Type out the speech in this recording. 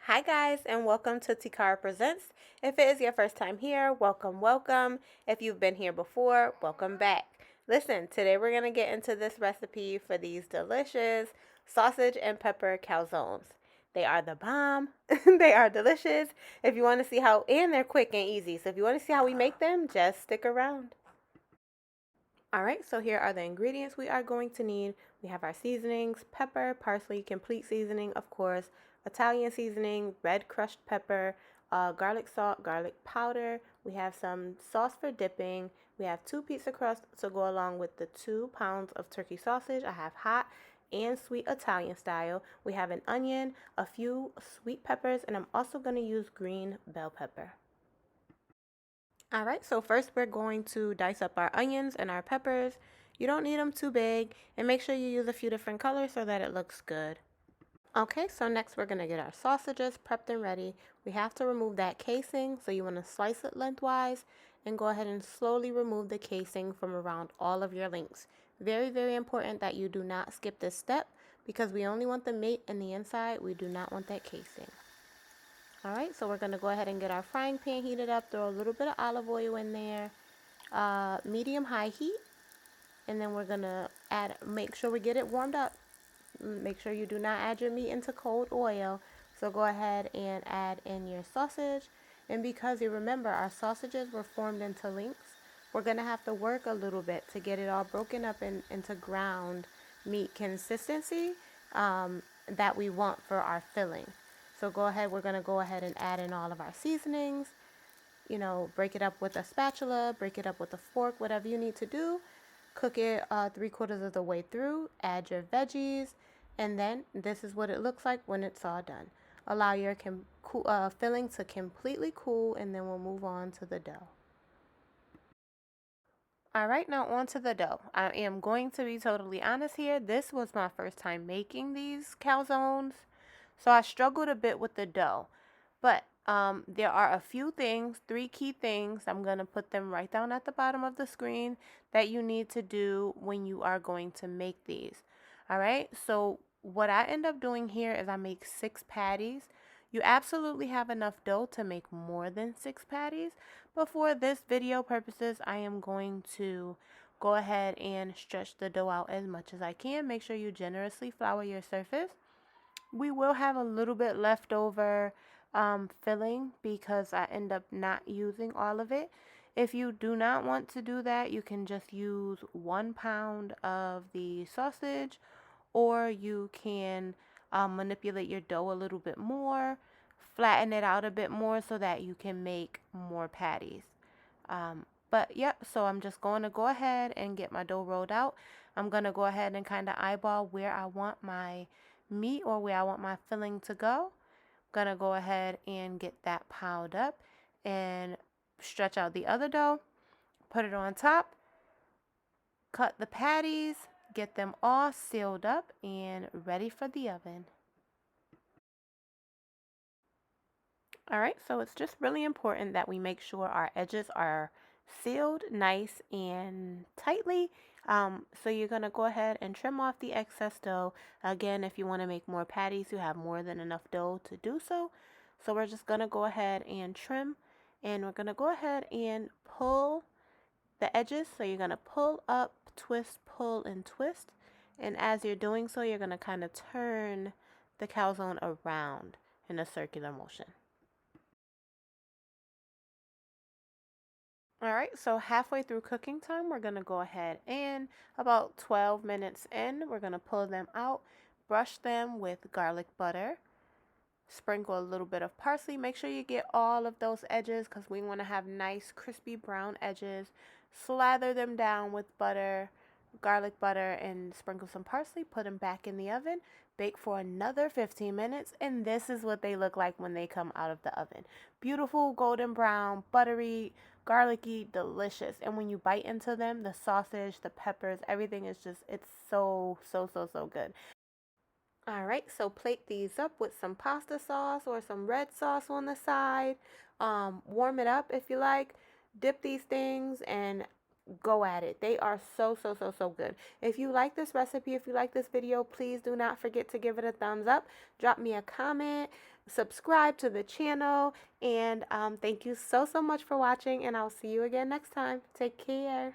Hi guys, and welcome to Tekara Presents. If it is your first time here, welcome, welcome. If you've been here before, welcome back. Listen, today we're going to get into this recipe for these delicious sausage and pepper calzones. They are the bomb. They are delicious. If you want to see how, and they're quick and easy. So if you want to see how we make them, just stick around. Alright, so here are the ingredients we are going to need. We have our seasonings: pepper, parsley, complete seasoning, of course, Italian seasoning, red crushed pepper, garlic salt, garlic powder. We have some sauce for dipping. We have 2 pieces of crust to go along with the 2 pounds of turkey sausage. I have hot and sweet Italian style. We have an onion, a few sweet peppers, and I'm also going to use green bell pepper. Alright, so first we're going to dice up our onions and our peppers. You don't need them too big, and make sure you use a few different colors so that it looks good. Okay, so next we're going to get our sausages prepped and ready. We have to remove that casing, so you want to slice it lengthwise and go ahead and slowly remove the casing from around all of your links. Very, very important that you do not skip this step because we only want the meat and the inside. We do not want that casing. Alright, so we're going to go ahead and get our frying pan heated up, throw a little bit of olive oil in there, medium-high heat, and then we're going to make sure we get it warmed up. Make sure you do not add your meat into cold oil. So go ahead and add in your sausage. And because you remember our sausages were formed into links, we're going to have to work a little bit to get it all broken up into ground meat consistency that we want for our filling. So we're going to go ahead and add in all of our seasonings. You know, break it up with a spatula, break it up with a fork, whatever you need to do. Cook it 3/4 of the way through, add your veggies, and then this is what it looks like when it's all done. Allow your filling to completely cool, and then we'll move on to the dough. Alright, now on to the dough. I am going to be totally honest here. This was my first time making these calzones, so I struggled a bit with the dough. But there are a few things, 3 key things. I'm going to put them right down at the bottom of the screen that you need to do when you are going to make these. Alright, so what I end up doing here is I make 6 patties. You absolutely have enough dough to make more than 6 patties, but for this video purposes, I am going to go ahead and stretch the dough out as much as I can. Make sure you generously flour your surface. We will have a little bit left over filling because I end up not using all of it. If you do not want to do that, you can just use 1 pound of the sausage, or you can manipulate your dough a little bit more, flatten it out a bit more so that you can make more patties. But yep, so I'm just going to go ahead and get my dough rolled out. I'm going to go ahead and kind of eyeball where I want my meat or where I want my filling to go. I'm going to go ahead and get that piled up and stretch out the other dough, put it on top, cut the patties, get them all sealed up and ready for the oven. Alright, so it's just really important that we make sure our edges are sealed nice and tightly. So you're going to go ahead and trim off the excess dough. Again, if you want to make more patties, you have more than enough dough to do so. So we're just going to go ahead and trim, and we're going to go ahead and pull the edges. So you're going to pull up, twist, pull, and twist. And as you're doing so, you're going to kind of turn the calzone around in a circular motion. Alright, so halfway through cooking time, we're going to go ahead and about 12 minutes in, we're going to pull them out, brush them with garlic butter, sprinkle a little bit of parsley. Make sure you get all of those edges because we want to have nice crispy brown edges. Slather them down with butter, garlic butter, and sprinkle some parsley. Put them back in the oven. Bake for another 15 minutes, and this is what they look like when they come out of the oven. Beautiful golden brown, buttery, garlicky, delicious. And when you bite into them, the sausage, the peppers, everything is just, it's so, so, so, so good. Alright, so plate these up with some pasta sauce or some red sauce on the side. Warm it up if you like. Dip these things and go at it. They are so, so, so, so good. If you like this recipe, if you like this video, please do not forget to give it a thumbs up. Drop me a comment. subscribe to the channel. And thank you so much for watching, and I'll see you again next time. Take care.